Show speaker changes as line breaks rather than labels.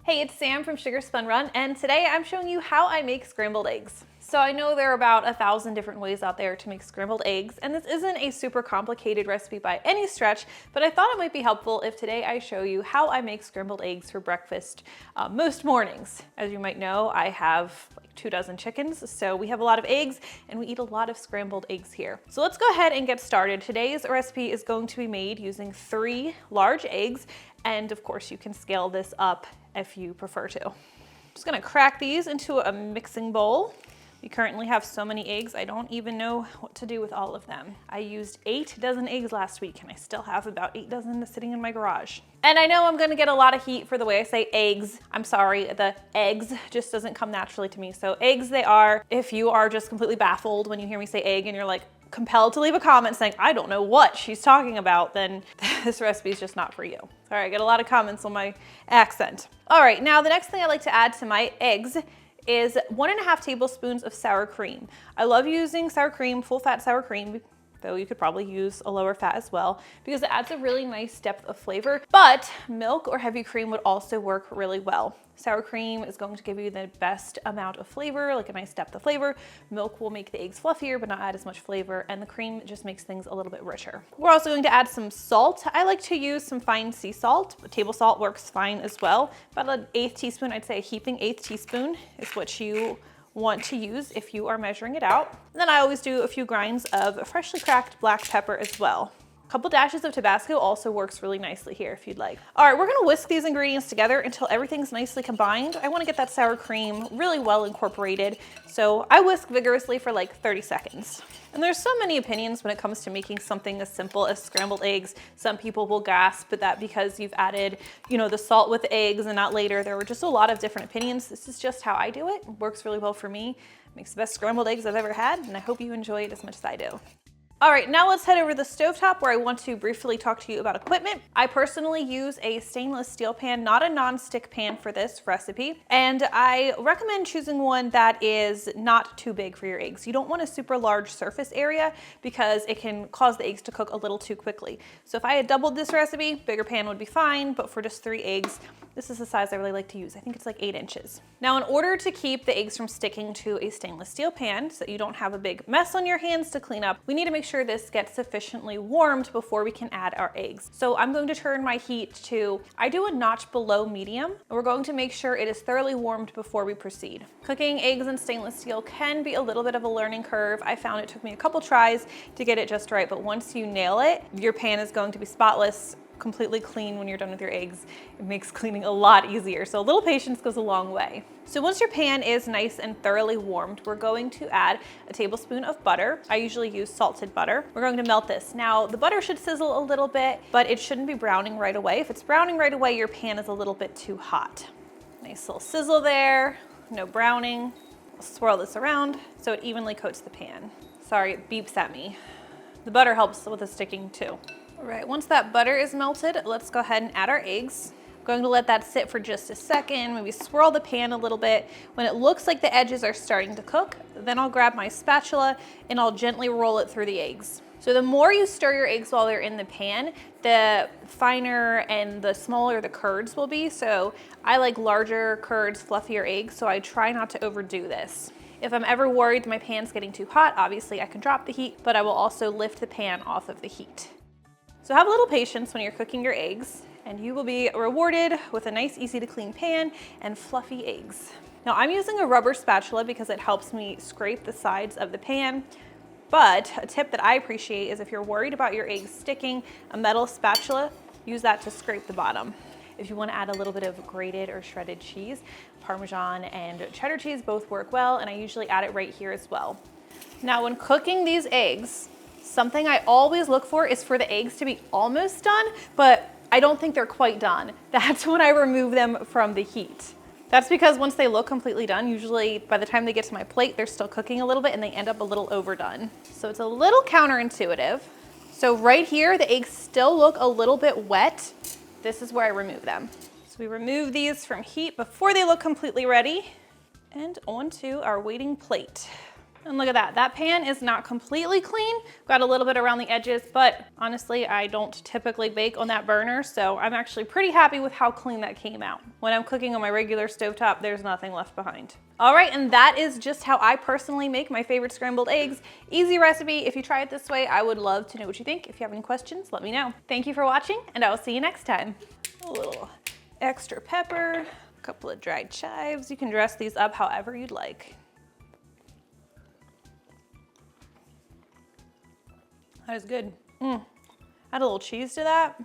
Hey, it's Sam from Sugar Spun Run, and today I'm showing you how I make scrambled eggs. So I know there are about 1,000 different ways out there to make scrambled eggs, and this isn't a super complicated recipe by any stretch, but I thought it might be helpful if today I show you how I make scrambled eggs for breakfast most mornings. As you might know, I have like 24 chickens, so we have a lot of eggs, and we eat a lot of scrambled eggs here. So let's go ahead and get started. Today's recipe is going to be made using 3 large eggs, and of course you can scale this up if you prefer to. I'm just gonna crack these into a mixing bowl. We currently have so many eggs, I don't even know what to do with all of them. I used 8 dozen eggs last week and I still have about 8 dozen sitting in my garage. And I know I'm gonna get a lot of heat for the way I say eggs. I'm sorry, the eggs just doesn't come naturally to me. So eggs they are. If you are just completely baffled when you hear me say egg and you're like, compelled to leave a comment saying, I don't know what she's talking about, then this recipe is just not for you. Sorry, I get a lot of comments on my accent. All right, now the next thing I like to add to my eggs is 1.5 tablespoons of sour cream. I love using sour cream, full fat sour cream, though you could probably use a lower fat as well, because it adds a really nice depth of flavor, but milk or heavy cream would also work really well. Sour cream is going to give you the best amount of flavor, like a nice depth of flavor. Milk will make the eggs fluffier, but not add as much flavor, and the cream just makes things a little bit richer. We're also going to add some salt. I like to use some fine sea salt, but table salt works fine as well. About an 1/8 teaspoon, I'd say a heaping 1/8 teaspoon is what you want to use if you are measuring it out. And then I always do a few grinds of freshly cracked black pepper as well. A couple dashes of Tabasco also works really nicely here if you'd like. All right, we're gonna whisk these ingredients together until everything's nicely combined. I wanna get that sour cream really well incorporated, so I whisk vigorously for like 30 seconds. And there's so many opinions when it comes to making something as simple as scrambled eggs. Some people will gasp at that because you've added, the salt with eggs and not later. There were just a lot of different opinions. This is just how I do it. It works really well for me. It makes the best scrambled eggs I've ever had, and I hope you enjoy it as much as I do. All right, now let's head over to the stovetop where I want to briefly talk to you about equipment. I personally use a stainless steel pan, not a non-stick pan for this recipe. And I recommend choosing one that is not too big for your eggs. You don't want a super large surface area because it can cause the eggs to cook a little too quickly. So if I had doubled this recipe, bigger pan would be fine, but for just 3 eggs, this is the size I really like to use. I think it's like 8 inches. Now, in order to keep the eggs from sticking to a stainless steel pan so that you don't have a big mess on your hands to clean up, we need to make sure this gets sufficiently warmed before we can add our eggs. So I'm going to turn my heat to, I do a notch below medium, and we're going to make sure it is thoroughly warmed before we proceed. Cooking eggs in stainless steel can be a little bit of a learning curve. I found it took me a couple tries to get it just right, but once you nail it, your pan is going to be spotless, completely clean when you're done with your eggs. It makes cleaning a lot easier. So a little patience goes a long way. So once your pan is nice and thoroughly warmed, we're going to add a tablespoon of butter. I usually use salted butter. We're going to melt this. Now the butter should sizzle a little bit, but it shouldn't be browning right away. If it's browning right away, your pan is a little bit too hot. Nice little sizzle there, no browning. I'll swirl this around so it evenly coats the pan. Sorry, it beeps at me. The butter helps with the sticking too. All right, once that butter is melted, let's go ahead and add our eggs. I'm going to let that sit for just a second, maybe swirl the pan a little bit. When it looks like the edges are starting to cook, then I'll grab my spatula and I'll gently roll it through the eggs. So the more you stir your eggs while they're in the pan, the finer and the smaller the curds will be. So I like larger curds, fluffier eggs, so I try not to overdo this. If I'm ever worried my pan's getting too hot, obviously I can drop the heat, but I will also lift the pan off of the heat. So have a little patience when you're cooking your eggs, and you will be rewarded with a nice, easy to clean pan and fluffy eggs. Now I'm using a rubber spatula because it helps me scrape the sides of the pan, but a tip that I appreciate is if you're worried about your eggs sticking, a metal spatula, use that to scrape the bottom. If you want to add a little bit of grated or shredded cheese, Parmesan and cheddar cheese both work well, and I usually add it right here as well. Now when cooking these eggs, something I always look for is for the eggs to be almost done, but I don't think they're quite done. That's when I remove them from the heat. That's because once they look completely done, usually by the time they get to my plate, they're still cooking a little bit and they end up a little overdone. So it's a little counterintuitive. So right here, the eggs still look a little bit wet. This is where I remove them. So we remove these from heat before they look completely ready and onto our waiting plate. And look at that. That pan is not completely clean. Got a little bit around the edges, but honestly, I don't typically bake on that burner, so I'm actually pretty happy with how clean that came out. When I'm cooking on my regular stovetop, there's nothing left behind. All right, and that is just how I personally make my favorite scrambled eggs. Easy recipe. If you try it this way, I would love to know what you think. If you have any questions, let me know. Thank you for watching, and I will see you next time. A little extra pepper, a couple of dried chives. You can dress these up however you'd like. That is good. Add a little cheese to that.